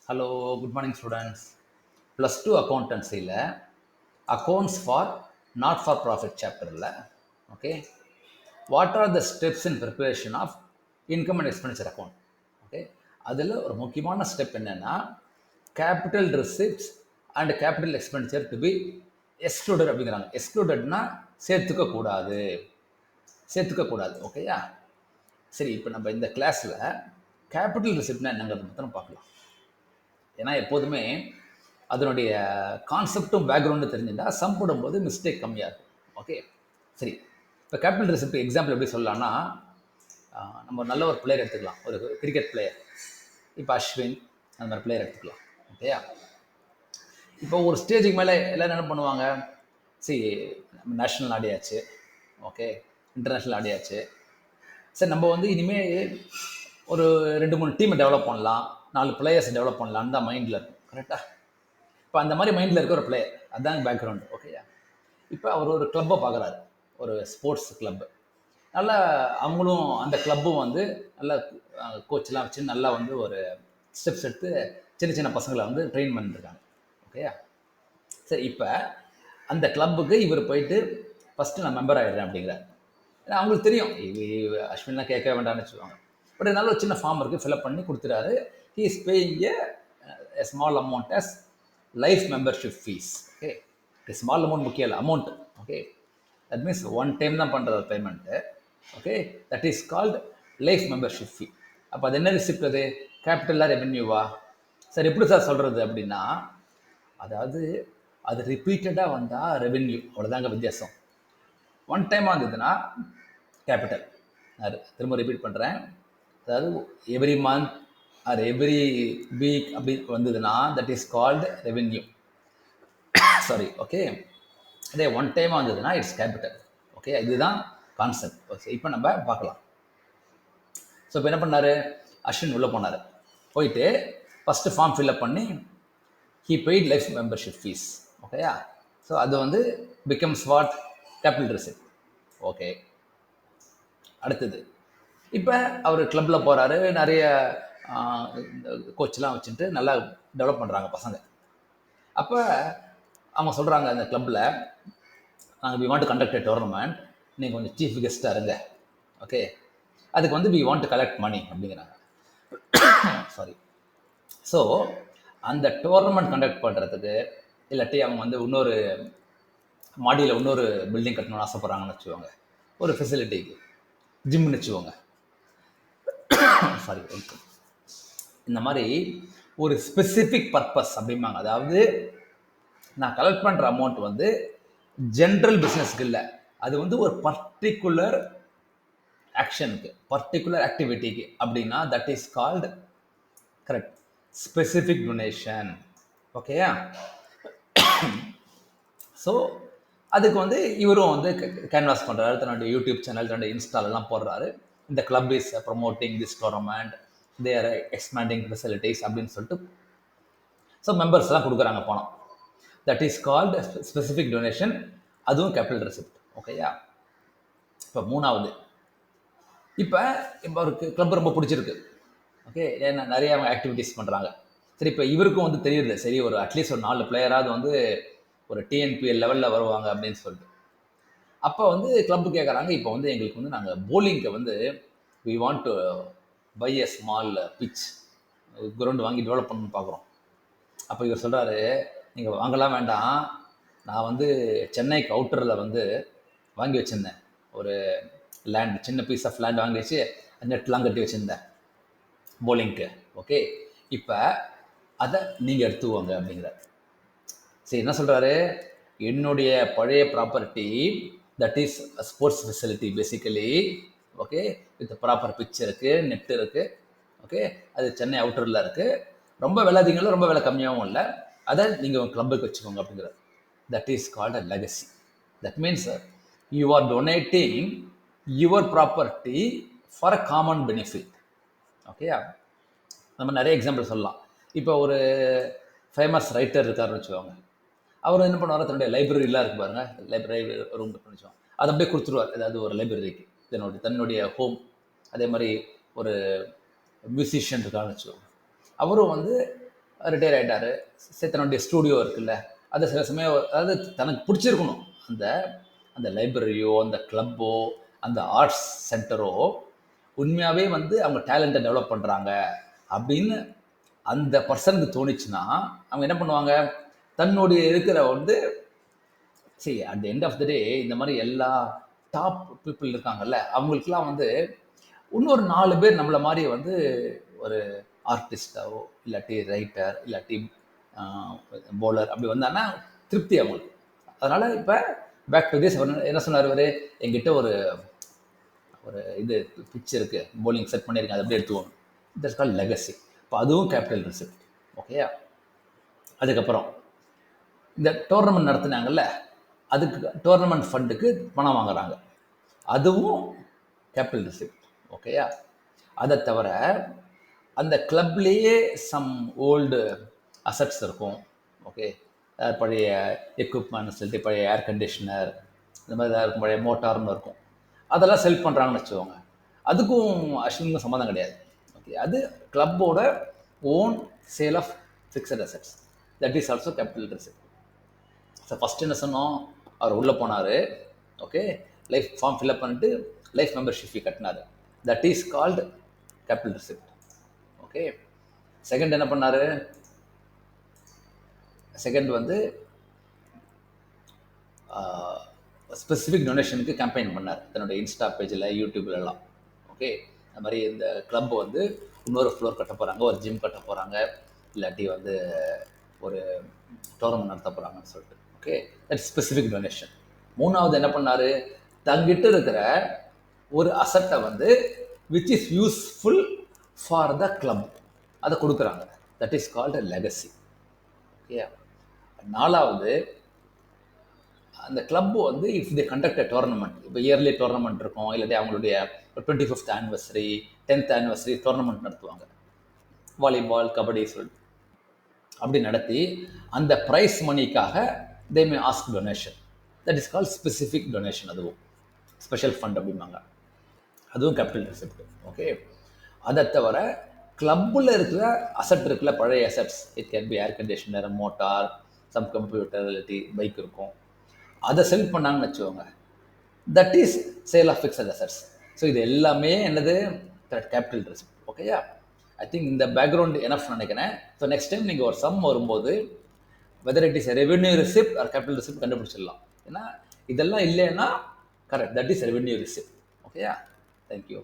Hello, good morning, students. Plus two accountancy accounts for not for profit chapter okay. What are the steps in preparation of income and expenditure account? Okay, அதில் ஒரு முக்கியமான step என்னன்னா capital receipts and capital expenditure to be excluded அப்படிங்கிறாங்க. எக்ஸ்க்ளூடட்னா சேர்த்துக்க கூடாது ஓகேயா. சரி, இப்போ நம்ம இந்த கிளாஸில் கேபிட்டல் ரிசிப்ட்னா என்னங்கிறது மட்டும் பார்க்கலாம். ஏன்னா எப்போதுமே அதனுடைய கான்செப்டும் பேக்ரவுண்டும் தெரிஞ்சுட்டா சம் போடும்போது மிஸ்டேக் கம்மியாக இருக்கும். ஓகே, சரி. இப்போ கேபிட்டல் ரிசிப்ட் எக்ஸாம்பிள் எப்படி சொல்லலாம்னா, நம்ம நல்ல ஒரு பிளேயர் எடுத்துக்கலாம், ஒரு கிரிக்கெட் பிளேயர். இப்போ அஸ்வின் அந்த மாதிரி பிளேயர் எடுத்துக்கலாம். ஓகேயா. இப்போ ஒரு ஸ்டேஜுக்கு மேலே எல்லோரும் என்ன பண்ணுவாங்க, சரி நம்ம நேஷ்னல் ஆடியாச்சு, ஓகே, இன்டர்நேஷ்னல் ஆடியாச்சு, சரி நம்ம வந்து இனிமேல் ஒரு 2-3 டீமை டெவலப் பண்ணலாம், 4 பிளேயர்ஸ் டெவலப் பண்ணலான்னு தான் மைண்டில் இருக்கும். கரெக்டாக? இப்போ அந்த மாதிரி மைண்டில் இருக்க ஒரு பிளேயர், அதுதான் பேக்ரவுண்டு. ஓகேயா. இப்போ அவர் ஒரு கிளப்பை பார்க்குறாரு, ஒரு ஸ்போர்ட்ஸ் கிளப்பு. நல்லா அவங்களும் அந்த கிளப்பும் வந்து நல்லா கோச்செலாம் வச்சு நல்லா வந்து ஒரு ஸ்டெப்ஸ் எடுத்து சின்ன சின்ன பசங்களை வந்து ட்ரெயின் பண்ணிருக்காங்க. ஓகேயா. சரி, இப்போ அந்த கிளப்புக்கு இவர் போயிட்டு ஃபஸ்ட்டு நான் மெம்பர் ஆகிடுறேன் அப்படிங்கிறார். ஏன்னா அவங்களுக்கு தெரியும் அஸ்வின்லாம் கேட்க வேண்டாம்னு வச்சுருவாங்க. பட் இருந்தாலும் ஒரு சின்ன ஃபார்ம் இருக்குது, ஃபில்அப் பண்ணி கொடுத்துறாரு. He is paying a small amount as life membership fees. Okay, small amount முக்கியம் இல்லை, amount. Okay, that means one time தான் பண்ணுற payment. Okay, that is called life membership fee. அப்போ அது என்ன ரிசிப்ட்? அது கேபிட்டலாக ரெவென்யூவா? சார் எப்படி சார் சொல்கிறது அப்படின்னா, அதாவது அது ரிப்பீட்டடாக வந்தால் ரெவென்யூ, அவ்வளோதாங்க வித்தியாசம். ஒன் டைமாக இருந்ததுன்னா கேபிட்டல். அது திரும்ப ரிப்பீட் பண்ணுறேன், அதாவது every month or every week அப்படி வந்ததுன்னா that is called revenue. Sorry, okay. அதே ஒன் டைமாக வந்ததுன்னா இட்ஸ் கேபிட்டல். ஓகே, இதுதான் கான்செப்ட். ஓகே, இப்போ நம்ம பார்க்கலாம். ஸோ இப்போ என்ன பண்ணார், அஸ்வின் உள்ளே போனார். போயிட்டு ஃபஸ்ட்டு ஃபார்ம் ஃபில்அப் பண்ணி he paid life membership fees. ஓகேயா. ஸோ அது வந்து becomes what? Capital receipt. Okay, அடுத்தது இப்போ அவர் கிளப்பில் போகிறாரு, நிறைய கோச்செலாம் வச்சுட்டு நல்லா டெவலப் பண்ணுறாங்க பசங்க. அப்போ அவங்க சொல்கிறாங்க அந்த கிளப்பில், நாங்கள் we want to conduct a tournament, நீங்கள் கொஞ்சம் சீஃப் கெஸ்ட்டாக இருங்க. ஓகே, அதுக்கு வந்து we want to collect money அப்படிங்கிறாங்க. சாரி. ஸோ அந்த டோர்னமெண்ட் கண்டக்ட் பண்ணுறதுக்கு, இல்லாட்டி அவங்க வந்து இன்னொரு மாடியில் இன்னொரு பில்டிங் கட்டணும்னு ஆசைப்பட்றாங்கன்னு வச்சுக்கோங்க, ஒரு ஃபெசிலிட்டிக்கு ஜிம்னு வச்சுக்கோங்க. சாரி, இந்த மாதிரி ஒரு ஸ்பெசிஃபிக் பர்பஸ் அப்படிம்பாங்க. அதாவது நான் கலெக்ட் பண்ணுற அமௌண்ட் வந்து ஜென்ரல் பிஸ்னஸ்க்கு இல்லை, அது வந்து ஒரு பர்டிகுலர் ஆக்ஷனுக்கு, பர்டிகுலர் ஆக்டிவிட்டிக்கு அப்படின்னா that is called correct specific donation. ஓகேயா. ஸோ அதுக்கு வந்து இவரும் வந்து கேன்வாஸ் பண்ணுறாரு, தன்னுடைய யூடியூப் சேனல், தன்னுடைய இன்ஸ்டாலெலாம் போடுறாரு. இந்த club is promoting this tournament, they are expanding facilities அப்படின்னு சொல்லிட்டு ஸோ மெம்பர்ஸ்லாம் கொடுக்குறாங்க பணம். That is called specific donation, அதுவும் கேபிட்டல் ரெசிப்ட். ஓகேயா. இப்போ மூணாவது, இப்போ அவருக்கு கிளப் ரொம்ப பிடிச்சிருக்கு. ஓகே, ஏன்னா நிறைய அவங்க ஆக்டிவிட்டீஸ் பண்ணுறாங்க. சரி, இப்போ இவருக்கும் வந்து தெரியுது, சரி ஒரு அட்லீஸ்ட் ஒரு 4 பிளேயராவது வந்து ஒரு டிஎன்பிஎல் லெவலில் வருவாங்க அப்படின்னு சொல்லிட்டு. அப்போ வந்து கிளப்பு கேட்குறாங்க, இப்போ வந்து எங்களுக்கு வந்து நாங்கள் போலிங்க்கு வந்து we want to buy a small pitch, ground வாங்கி டெவலப் பண்ணணும்னு பார்க்குறோம். அப்போ இவர் சொல்கிறாரு, நீங்கள் வாங்கலாம் வேண்டாம், நான் வந்து சென்னைக்கு அவுட்டரில் வந்து வாங்கி வச்சுருந்தேன் ஒரு லேண்ட், சின்ன பீஸ் ஆஃப் லேண்ட் வாங்கி வச்சு நெட்லாம் கட்டி வச்சுருந்தேன் போலிங்க்கு. ஓகே, இப்போ அதை நீங்கள் எடுத்துவாங்க அப்படிங்கிறார். சரி, என்ன சொல்கிறாரு, என்னுடைய பழைய property that is sports facility basically. Okay, with proper pitch இருக்குது, நெட் இருக்குது. ஓகே, அது சென்னை அவுட்டரில் இருக்குது, ரொம்ப விலை அதிகம், ரொம்ப விலை கம்மியாகவும் இல்லை, அதை நீங்கள் உங்கள் கிளப்புக்கு வச்சுக்கோங்க அப்படிங்கிறார். That is called a legacy. That means you are donating your property for a common benefit. ஓகேயா. நம்ம நிறைய எக்ஸாம்பிள் சொல்லலாம். இப்போ ஒரு ஃபேமஸ் ரைட்டர் இருக்காருன்னு வச்சுக்கோங்க, அவர் என்ன பண்ணுவார், தன்னுடைய லைப்ரரிலாம் இருக்குது பாருங்கள், லைப்ரரி ரூம் வச்சுக்கோங்க, அதை அப்படியே கொடுத்துருவார் ஏதாவது ஒரு லைப்ரரிக்கு, தன்னுடைய ஹோம். அதே மாதிரி ஒரு மியூசிஷியன் இருக்காருன்னு வச்சுக்கோங்க, அவரும் வந்து ரிட்டையர் ஆகிட்டாரு. சரி தன்னுடைய ஸ்டூடியோ இருக்குல்ல, அது சில சமயம் அதாவது தனக்கு பிடிச்சிருக்கணும். அந்த அந்த லைப்ரரியோ, அந்த கிளப்போ, அந்த ஆர்ட்ஸ் சென்டரோ உண்மையாகவே வந்து அவங்க டேலண்ட்டை டெவலப் பண்ணுறாங்க அப்படின்னு அந்த பர்சனுக்கு தோணுச்சுன்னா, அவங்க என்ன பண்ணுவாங்க, தன்னுடைய இருக்கிற வந்து சரி at the end of the day இந்த மாதிரி எல்லா டாப் பீப்புள் இருக்காங்கல்ல, அவங்களுக்குலாம் வந்து இன்னொரு 4 பேர் நம்மள மாரி வந்து ஒரு ஆர்டிஸ்ட்டாவோ, இல்லாட்டி ரைட்டர், இல்லாட்டி பவுலர் அப்படி வந்தான்னா திருப்தி அவங்களுக்கு. அதனால இப்ப பேக் டு திஸ் என்ன சொன்னாரு இவரு, என்கிட்ட ஒரு ஒரு இது பிட்ச் இருக்கு. பவுலிங் செட் பண்ணியிருக்கேன். அதை அப்படியே எடுத்துக்கோங்க. That's called legacy. இப்போ அதுவும் கேபிட்டல் ரிசிப்ட். ஓகேயா? அதுக்கப்புறம் இந்த டோர்னமெண்ட் நடத்துனாங்கல்ல, அதுக்கு டோர்னமெண்ட் ஃபண்டுக்கு பணம் வாங்குறாங்க. அதுவும் கேபிட்டல் ரிசிப்ட். ஓகேயா? அதை தவிர அந்த கிளப்லேயே சம் ஓல்டு அசட்ஸ் இருக்கும். ஓகே, பழைய எக்யூப்மெண்ட்ஸ் இல்லாட்டி பழைய ஏர் கண்டிஷனர் இந்த மாதிரி ஏதாவது இருக்கும், பழைய மோட்டார்னு இருக்கும். அதெல்லாம் செல் பண்ணுறாங்கன்னு வச்சுக்கோங்க. அதுக்கும் அஸ்வினுக்கும் சம்மந்தம் கிடையாது. ஓகே, அது கிளப்போட own sale of fixed assets. That is also capital receipt. So first என்ன சொன்னோம், அவர் உள்ளே போனார். ஓகே, லைஃப் ஃபார்ம் ஃபில்அப் பண்ணிட்டு லைஃப் மெம்பர்ஷிப் ஃபீ கட்டினார். That is called capital receipt. Okay, second என்ன பண்ணார், செகண்ட் வந்து ஸ்பெசிஃபிக் டொனேஷனுக்கு கேம்பெயின் பண்ணார் தன்னுடைய இன்ஸ்டா பேஜில், யூடியூப்லலாம். ஓகே, அந்த மாதிரி இந்த கிளப் வந்து இன்னொரு ஃப்ளோர் கட்ட போகிறாங்க, ஒரு ஜிம் கட்ட போகிறாங்க, இல்லாட்டி வந்து ஒரு டோர்னமெண்ட் நடத்த போகிறாங்கன்னு சொல்லிட்டு. Okay, that specific donation. மூணாவது என்ன பண்ணார், தங்கிட்ட இருக்கிற ஒரு அசட்டை வந்து which is useful for the club அதை கொடுக்குறாங்க. That is called a legacy. Okay, நாலாவது அந்த கிளப்பு வந்து if the conduct a tournament, இப்போ இயர்லி டோர்னமெண்ட் இருக்கும், இல்லாட்டி அவங்களுடைய 25th anniversary, 10th anniversary tournament நடத்துவாங்க, வாலிபால், கபடி சொல்லிட்டு. அப்படி நடத்தி அந்த ப்ரைஸ் மணிக்காக they may ask donation. That is call specific donation. அதுவும் ஸ்பெஷல் ஃபண்ட் அப்படிம்பாங்க. அதுவும் கேபிட்டல் ரிசிப்ட். ஓகே, அதை தவிர கிளப்பில் இருக்கிற அசட் இருக்குல்ல, பழைய assets, it can be air conditioner, motor, some computer, இல்லாட்டி பைக் இருக்கும், அதை செல் பண்ணாங்கன்னு வச்சுக்கோங்க. That is sale of fixed assets. So இது எல்லாமே என்னது, கேபிட்டல் ரிசிப்ட். ஓகேயா? ஐ திங்க் இந்த பேக்ரவுண்ட் எனஃப் நினைக்கிறேன். ஸோ நெக்ஸ்ட் டைம் நீங்கள் ஒரு சம் வரும்போது whether it is revenue receipt or capital receipt கண்டுபிடிச்சிடலாம். ஏன்னா இதெல்லாம் இல்லைன்னா correct, that is revenue receipt. ஓகேயா? தேங்க்யூ.